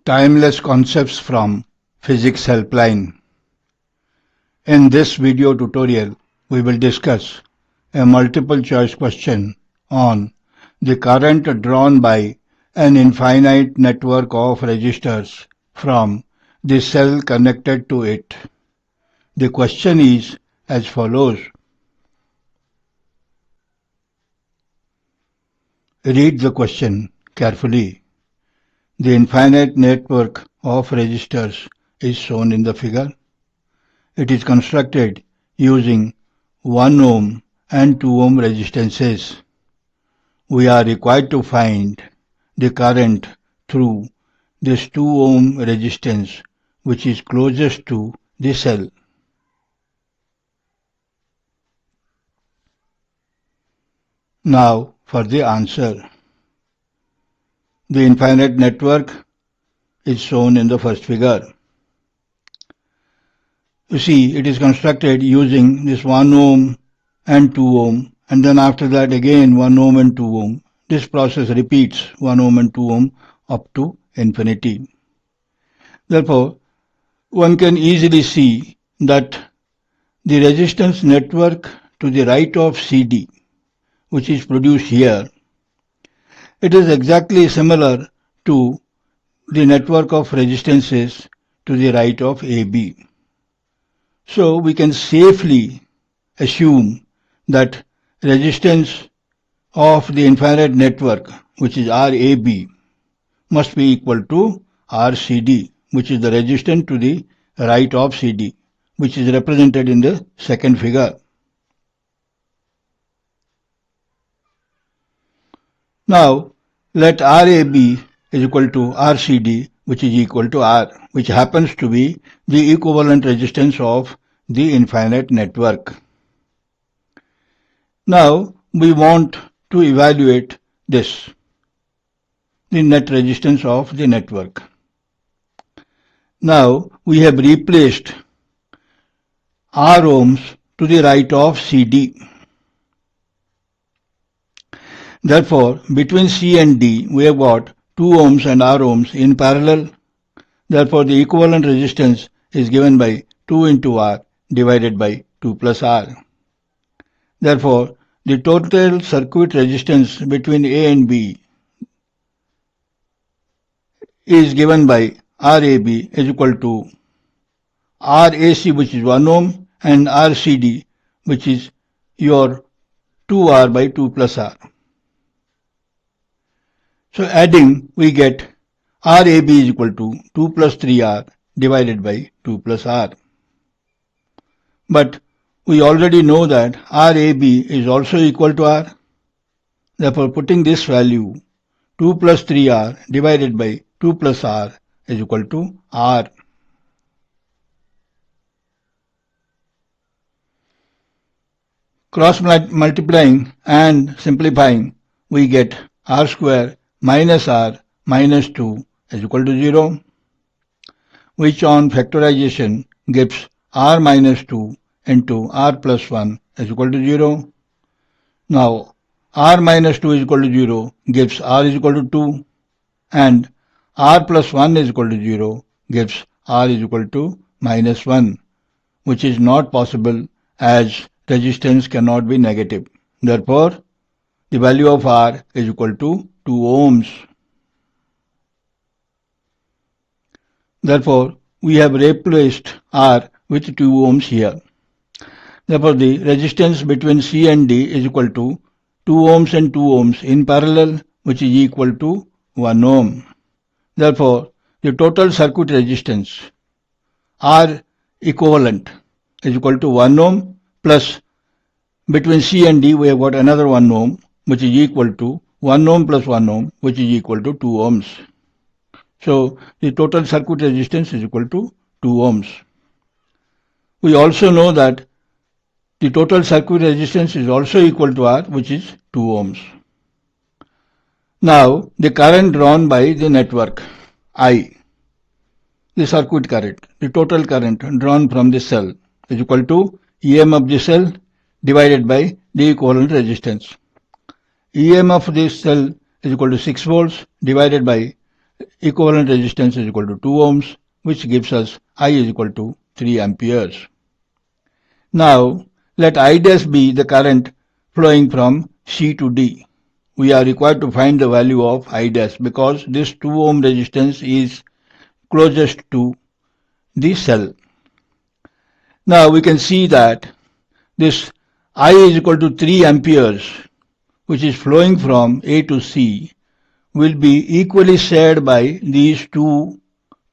Timeless Concepts from Physics Helpline. In this video tutorial, we will discuss a multiple choice question on the current drawn by an infinite network of resistors from the cell connected to it. The question is as follows. Read the question carefully. The infinite network of resistors is shown in the figure. It is constructed using 1 ohm and 2 ohm resistances. We are required to find the current through this 2 ohm resistance which is closest to the cell. Now for the answer. The infinite network is shown in the first figure. You see, it is constructed using this 1 ohm and 2 ohm, and then after that again 1 ohm and 2 ohm. This process repeats 1 ohm and 2 ohm up to infinity. Therefore, one can easily see that the resistance network to the right of CD, which is produced here, it is exactly similar to the network of resistances to the right of AB. So we can safely assume that resistance of the infinite network, which is RAB, must be equal to RCD, which is the resistance to the right of CD, which is represented in the second figure. Now, let RAB is equal to RCD, which is equal to R, which happens to be the equivalent resistance of the infinite network. Now, we want to evaluate this, the net resistance of the network. Now, we have replaced R ohms to the right of CD. Therefore, between C and D, we have got 2 ohms and R ohms in parallel. Therefore, the equivalent resistance is given by 2 into R divided by 2 plus R. Therefore, the total circuit resistance between A and B is given by RAB is equal to RAC, which is 1 ohm, and RCD, which is your 2R by 2 plus R. So adding, we get RAB is equal to 2 plus 3R divided by 2 plus R. But we already know that RAB is also equal to R. Therefore, putting this value 2 plus 3R divided by 2 plus R is equal to R. Cross multiplying and simplifying, we get R square minus R minus 2 is equal to 0, which on factorization gives R minus 2 into R plus 1 is equal to 0. Now, R minus 2 is equal to 0 gives R is equal to 2, and R plus 1 is equal to 0 gives R is equal to minus 1, which is not possible as resistance cannot be negative. Therefore, the value of R is equal to 2 ohms. Therefore, we have replaced R with 2 ohms here. Therefore, the resistance between C and D is equal to 2 ohms and 2 ohms in parallel, which is equal to 1 ohm. Therefore, the total circuit resistance R equivalent is equal to 1 ohm plus between C and D we have got another 1 ohm, which is equal to 1 ohm plus 1 ohm, which is equal to 2 ohms. So the total circuit resistance is equal to 2 ohms. We also know that the total circuit resistance is also equal to R, which is 2 ohms. Now the current drawn by the network I, the circuit current, the total current drawn from the cell is equal to EM of the cell divided by the equivalent resistance. EM of this cell is equal to 6 volts divided by equivalent resistance is equal to 2 ohms, which gives us I is equal to 3 amperes. Now, let I dash be the current flowing from C to D. We are required to find the value of I dash because this 2 ohm resistance is closest to the cell. Now we can see that this I is equal to 3 amperes, which is flowing from A to C, will be equally shared by these two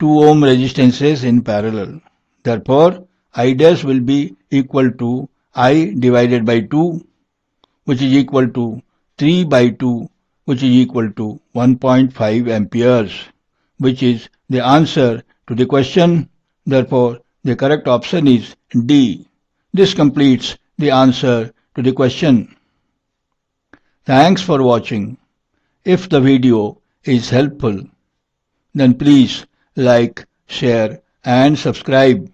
ohm resistances in parallel. Therefore, I dash will be equal to I divided by 2, which is equal to 3 by 2, which is equal to 1.5 amperes, which is the answer to the question. Therefore, the correct option is D. This completes the answer to the question. Thanks for watching. If the video is helpful, then please like, share and subscribe.